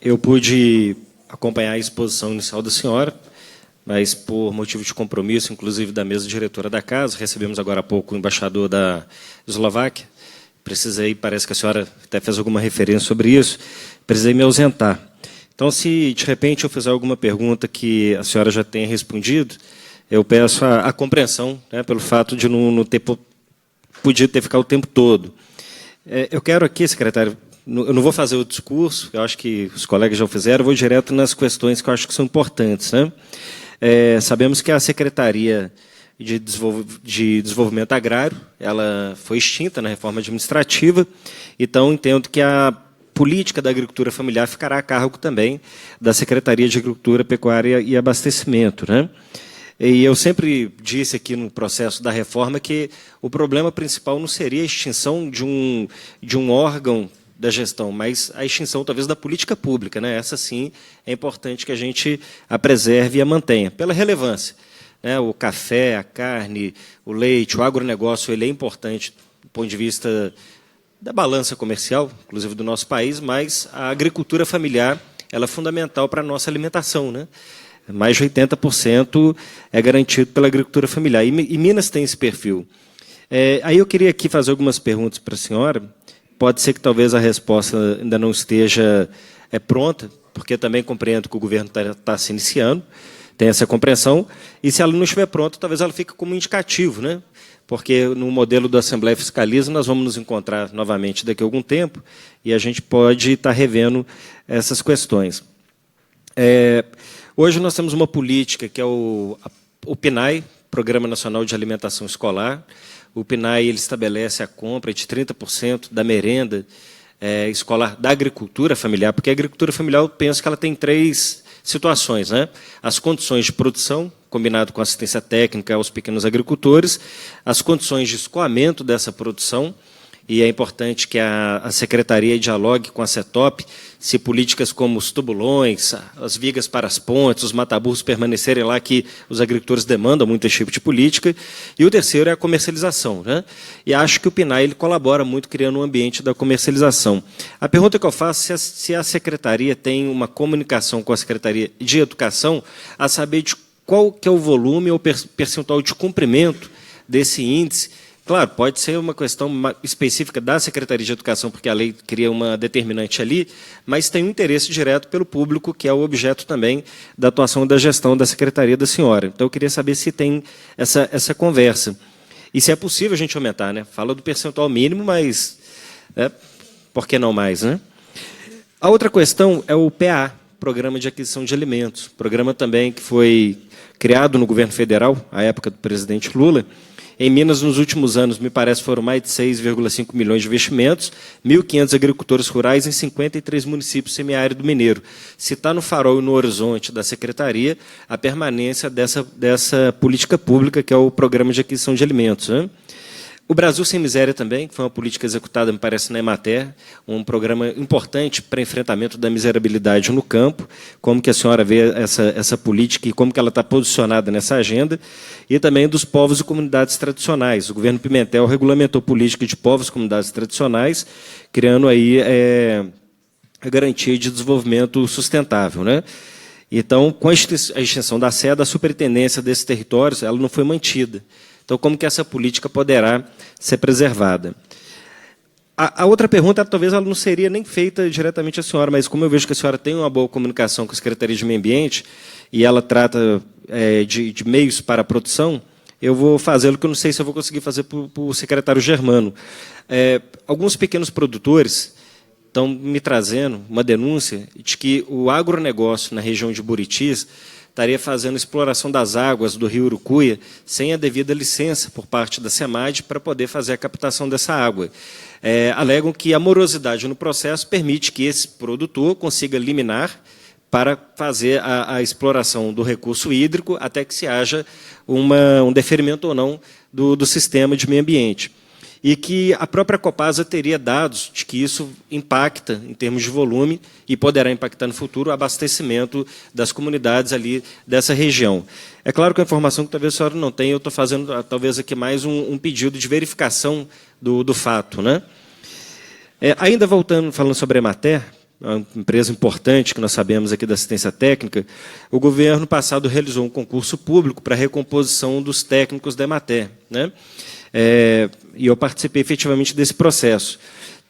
Eu pude acompanhar a exposição inicial da senhora, mas por motivo de compromisso, inclusive da mesa diretora da casa, recebemos agora há pouco o embaixador da Eslováquia, precisei, parece que a senhora até fez alguma referência sobre isso, precisei me ausentar. Então, se de repente eu fizer alguma pergunta que a senhora já tenha respondido, eu peço a compreensão, né, pelo fato de não ter podido ter ficado o tempo todo. Eu quero aqui, secretário, eu não vou fazer o discurso, eu acho que os colegas já o fizeram, eu vou direto nas questões que eu acho que são importantes, né? Sabemos que a Secretaria de Desenvolvimento Agrário ela foi extinta na reforma administrativa, então entendo que a política da agricultura familiar ficará a cargo também da Secretaria de Agricultura, Pecuária e Abastecimento, né? E eu sempre disse aqui no processo da reforma que o problema principal não seria a extinção de um órgão da gestão, mas a extinção, talvez, da política pública, né? Essa, sim, é importante que a gente a preserve e a mantenha, pela relevância, né? O café, a carne, o leite, o agronegócio, ele é importante do ponto de vista da balança comercial, inclusive do nosso país, mas a agricultura familiar ela é fundamental para a nossa alimentação, né? Mais de 80% é garantido pela agricultura familiar. E Minas tem esse perfil. Aí eu queria aqui fazer algumas perguntas para a senhora. Pode ser que talvez a resposta ainda não esteja pronta, porque também compreendo que o governo está se iniciando, tem essa compreensão, e se ela não estiver pronta, talvez ela fique como indicativo, né? Porque no modelo da Assembleia Fiscaliza nós vamos nos encontrar novamente daqui a algum tempo, e a gente pode estar revendo essas questões. Hoje nós temos uma política que é o PNAE, Programa Nacional de Alimentação Escolar. O PNAE ele estabelece a compra de 30% da merenda escolar da agricultura familiar, porque a agricultura familiar, eu penso que ela tem três situações, né? As condições de produção, combinado com assistência técnica aos pequenos agricultores, as condições de escoamento dessa produção, e é importante que a Secretaria dialogue com a CETOP, se políticas como os tubulões, as vigas para as pontes, os mataburros permanecerem lá, que os agricultores demandam muito esse tipo de política. E o terceiro é a comercialização, né? E acho que o PNAE ele colabora muito criando um ambiente da comercialização. A pergunta que eu faço é se a Secretaria tem uma comunicação com a Secretaria de Educação a saber de qual que é o volume ou percentual de cumprimento desse índice. Claro, pode ser uma questão específica da Secretaria de Educação, porque a lei cria uma determinante ali, mas tem um interesse direto pelo público, que é o objeto também da atuação da gestão da Secretaria da senhora. Então, eu queria saber se tem essa conversa. E se é possível a gente aumentar, né? Fala do percentual mínimo, mas por que não mais, né? A outra questão é o PA, Programa de Aquisição de Alimentos, programa também que foi criado no governo federal, à época do presidente Lula. Em Minas, nos últimos anos, me parece, foram mais de 6,5 milhões de investimentos, 1.500 agricultores rurais em 53 municípios semiárido mineiro. Se está no farol e no horizonte da Secretaria, a permanência dessa política pública, que é o Programa de Aquisição de Alimentos, né? O Brasil Sem Miséria também, que foi uma política executada, me parece, na Emater, um programa importante para enfrentamento da miserabilidade no campo, como que a senhora vê essa política e como que ela está posicionada nessa agenda, e também dos povos e comunidades tradicionais. O governo Pimentel regulamentou política de povos e comunidades tradicionais, criando aí a garantia de desenvolvimento sustentável, né? Então, com a extinção da SEDA, a superintendência desses territórios ela não foi mantida. Então, como que essa política poderá ser preservada? A outra pergunta, talvez ela não seria nem feita diretamente à senhora, mas como eu vejo que a senhora tem uma boa comunicação com a Secretaria de Meio Ambiente e ela trata de meios para a produção, eu vou fazê-lo, que eu não sei se eu vou conseguir fazer para o secretário Germano. Alguns pequenos produtores estão me trazendo uma denúncia de que o agronegócio na região de Buritis estaria fazendo exploração das águas do rio Urucuia sem a devida licença por parte da SEMAD para poder fazer a captação dessa água. Alegam que a morosidade no processo permite que esse produtor consiga liminar para fazer a exploração do recurso hídrico até que se haja um deferimento ou não do sistema de meio ambiente. E que a própria Copasa teria dados de que isso impacta, em termos de volume, e poderá impactar no futuro o abastecimento das comunidades ali dessa região. É claro que a informação que talvez a senhora não tenha, eu estou fazendo talvez aqui mais um pedido de verificação do fato, né? Ainda voltando, falando sobre a Emater, uma empresa importante que nós sabemos aqui da assistência técnica, o governo passado realizou um concurso público para a recomposição dos técnicos da Emater, né? E eu participei efetivamente desse processo.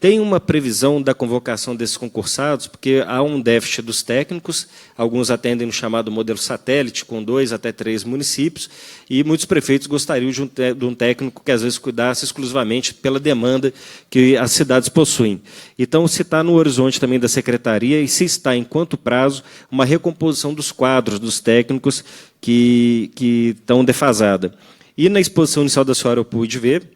Tem uma previsão da convocação desses concursados, porque há um déficit dos técnicos, alguns atendem no chamado modelo satélite, com 2 até 3 municípios, e muitos prefeitos gostariam de um técnico que, às vezes, cuidasse exclusivamente pela demanda que as cidades possuem. Então, se está no horizonte também da secretaria, e se está, em quanto prazo, uma recomposição dos quadros dos técnicos que estão defasados. E na exposição inicial da senhora eu pude ver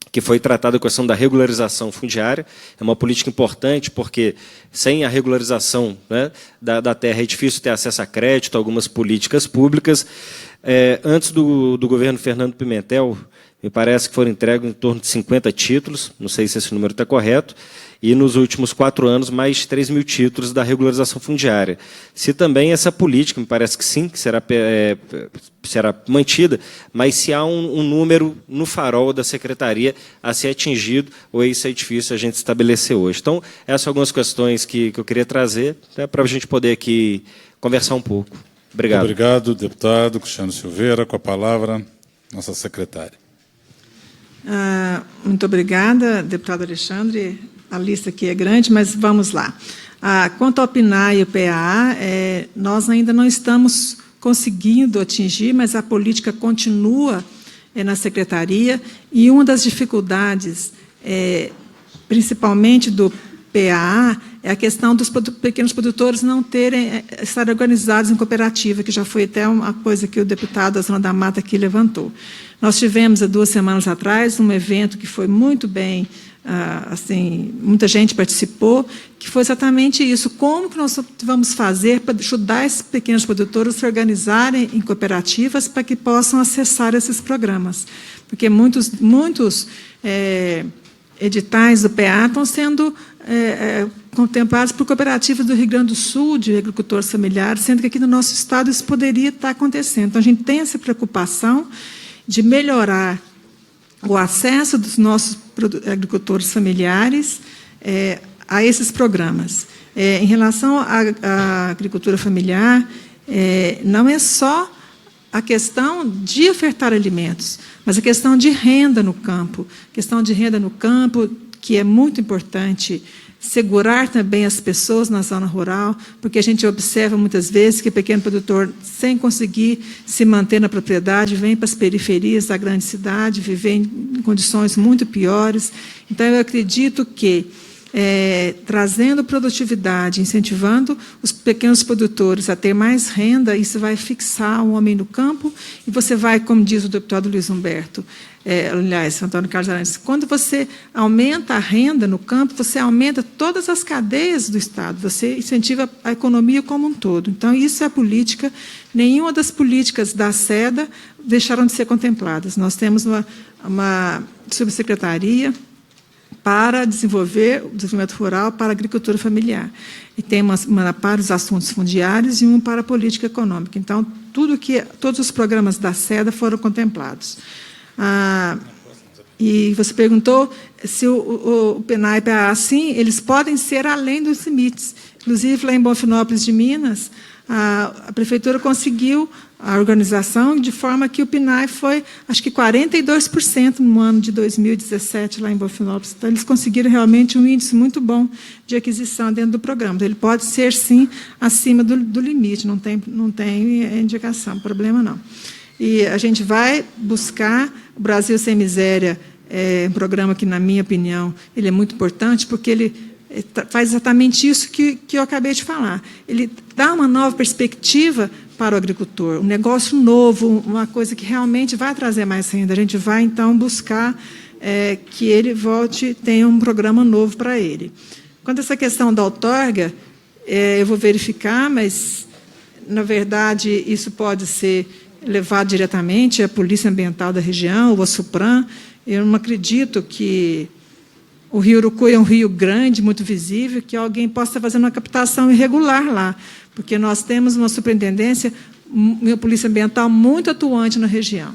que foi tratada a questão da regularização fundiária. É uma política importante, porque sem a regularização, né, da terra é difícil ter acesso a crédito, a algumas políticas públicas. Antes do governo Fernando Pimentel, me parece que foram entregues em torno de 50 títulos, não sei se esse número está correto, e nos últimos 4 anos, mais de 3.000 títulos da regularização fundiária. Se também essa política, me parece que sim, que será mantida, mas se há um número no farol da secretaria a ser atingido, ou isso é difícil a gente estabelecer hoje. Então, essas são algumas questões que eu queria trazer, né, para a gente poder aqui conversar um pouco. Obrigado. Obrigado, deputado Cristiano Silveira. Com a palavra, nossa secretária. Muito obrigada, deputado Alexandre. A lista aqui é grande, mas vamos lá. Quanto ao PNAE e o PAA, nós ainda não estamos conseguindo atingir, mas a política continua na secretaria, e uma das dificuldades, principalmente do PAA, é a questão dos pequenos produtores não estarem organizados em cooperativa, que já foi até uma coisa que o deputado Zona da Mata aqui levantou. Nós tivemos, há 2 semanas atrás, um evento que foi muito bem, assim, muita gente participou, que foi exatamente isso. Como que nós vamos fazer para ajudar esses pequenos produtores a se organizarem em cooperativas para que possam acessar esses programas? Porque muitos editais do PA estão sendo contemplados por cooperativas do Rio Grande do Sul, de agricultores familiares, sendo que aqui no nosso estado isso poderia estar acontecendo. Então, a gente tem essa preocupação de melhorar o acesso dos nossos agricultores familiares a esses programas. Em relação à agricultura familiar, não é só a questão de ofertar alimentos, mas a questão de renda no campo. Questão de renda no campo, que é muito importante, segurar também as pessoas na zona rural, porque a gente observa muitas vezes que o pequeno produtor, sem conseguir se manter na propriedade, vem para as periferias da grande cidade, viver em condições muito piores. Então, eu acredito que, trazendo produtividade, incentivando os pequenos produtores a ter mais renda, isso vai fixar o homem no campo, e você vai, como diz o deputado Luiz Humberto, aliás, Antônio Carlos Arantes, quando você aumenta a renda no campo, você aumenta todas as cadeias do Estado, você incentiva a economia como um todo. Então, isso é a política, nenhuma das políticas da SEDA deixaram de ser contempladas. Nós temos uma subsecretaria para desenvolver o desenvolvimento rural para a agricultura familiar. E tem uma para os assuntos fundiários e uma para a política econômica. Então, todos os programas da SEDA foram contemplados. E você perguntou se o PNAE e o PAA, sim, eles podem ser além dos limites. Inclusive, lá em Bonfinópolis de Minas, a prefeitura conseguiu a organização de forma que o PNAE foi, acho que 42% no ano de 2017, lá em Bonfinópolis. Então, eles conseguiram realmente um índice muito bom de aquisição dentro do programa. Então, ele pode ser, sim, acima do limite, não tem indicação, problema não. E a gente vai buscar o Brasil Sem Miséria, um programa que, na minha opinião, ele é muito importante, porque ele faz exatamente isso que eu acabei de falar. Ele dá uma nova perspectiva para o agricultor, um negócio novo, uma coisa que realmente vai trazer mais renda. A gente vai, então, buscar que ele tenha um programa novo para ele. Quanto a essa questão da outorga, eu vou verificar, mas, na verdade, isso pode ser levado diretamente à Polícia Ambiental da região, ou à SUPRAM. Eu não acredito que o Rio Urucuí é um rio grande, muito visível, que alguém possa estar fazendo uma captação irregular lá, porque nós temos uma superintendência, uma polícia ambiental muito atuante na região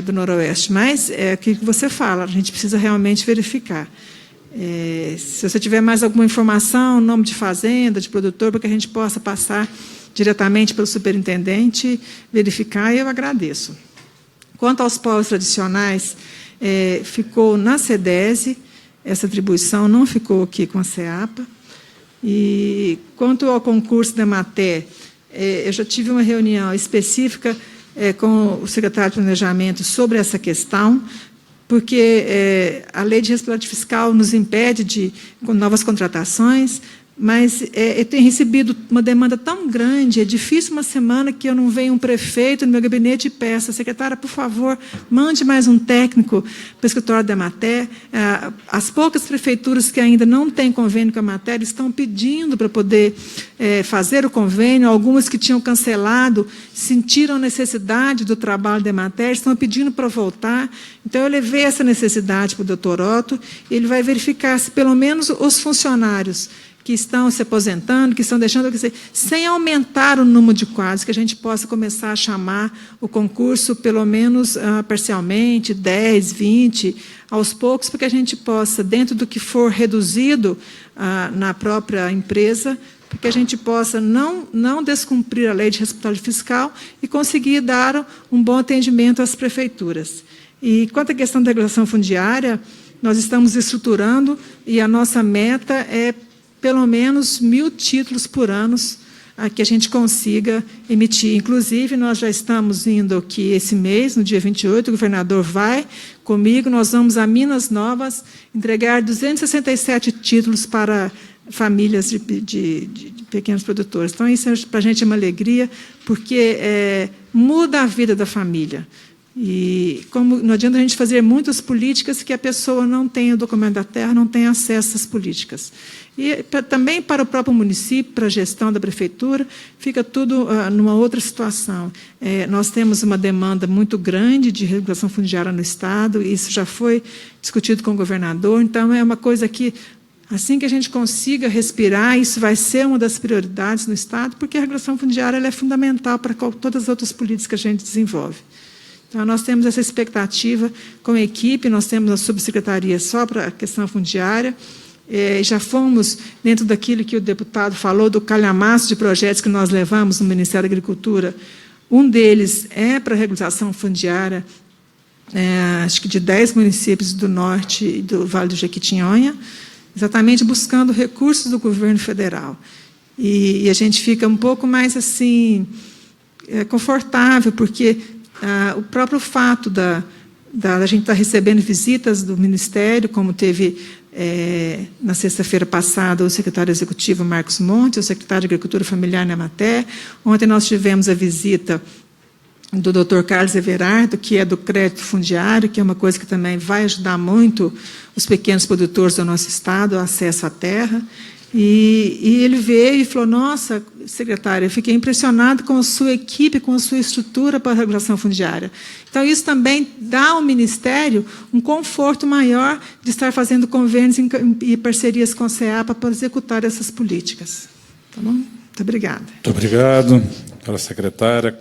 do Noroeste. Mas é o que você fala, a gente precisa realmente verificar. Se você tiver mais alguma informação, nome de fazenda, de produtor, para que a gente possa passar diretamente pelo superintendente, verificar, eu agradeço. Quanto aos povos tradicionais, ficou na CEDESE, essa atribuição não ficou aqui com a CEAPA. E quanto ao concurso da Emater, eu já tive uma reunião específica com o secretário de Planejamento sobre essa questão, porque a lei de responsabilidade fiscal nos impede de novas contratações, mas eu tenho recebido uma demanda tão grande, é difícil uma semana que eu não venha um prefeito no meu gabinete e peça, secretária, por favor, mande mais um técnico para o escritório da Emater. As poucas prefeituras que ainda não têm convênio com a Emater estão pedindo para poder fazer o convênio, algumas que tinham cancelado, sentiram necessidade do trabalho da Emater, estão pedindo para voltar. Então, eu levei essa necessidade para o doutor Otto, ele vai verificar se, pelo menos, os funcionários que estão se aposentando, que estão deixando, sem aumentar o número de quadros, que a gente possa começar a chamar o concurso, pelo menos parcialmente, 10, 20, aos poucos, para que a gente possa, dentro do que for reduzido na própria empresa, para que a gente possa não descumprir a lei de responsabilidade fiscal e conseguir dar um bom atendimento às prefeituras. E quanto à questão da regulação fundiária, nós estamos estruturando e a nossa meta é pelo menos 1.000 títulos por ano que a gente consiga emitir. Inclusive, nós já estamos indo aqui esse mês, no dia 28, o governador vai comigo, nós vamos a Minas Novas entregar 267 títulos para famílias de pequenos produtores. Então, isso para a gente é uma alegria, porque muda a vida da família. E como não adianta a gente fazer muitas políticas que a pessoa não tenha o documento da terra, não tenha acesso às políticas. E também para o próprio município, para a gestão da prefeitura, fica tudo numa outra situação. Nós temos uma demanda muito grande de regulação fundiária no Estado, e isso já foi discutido com o governador, então é uma coisa que, assim que a gente consiga respirar, isso vai ser uma das prioridades no Estado, porque a regulação fundiária ela é fundamental para todas as outras políticas que a gente desenvolve. Então, nós temos essa expectativa com a equipe, nós temos a subsecretaria só para a questão fundiária, já fomos, dentro daquilo que o deputado falou, do calhamaço de projetos que nós levamos no Ministério da Agricultura, um deles é para a regularização fundiária, acho que de 10 municípios do norte e do Vale do Jequitinhonha, exatamente buscando recursos do governo federal. E a gente fica um pouco mais assim, confortável, porque o próprio fato da gente estar recebendo visitas do Ministério, como teve na sexta-feira passada o secretário executivo Marcos Monte, o secretário de Agricultura Familiar na Emater. Ontem nós tivemos a visita do Dr. Carlos Everardo, que é do crédito fundiário, que é uma coisa que também vai ajudar muito os pequenos produtores do nosso Estado, o acesso à terra. E ele veio e falou, nossa, secretária, eu fiquei impressionado com a sua equipe, com a sua estrutura para a regulação fundiária. Então, isso também dá ao Ministério um conforto maior de estar fazendo convênios e parcerias com a CEAPA para executar essas políticas. Tá bom? Muito obrigada. Muito obrigado, senhora secretária.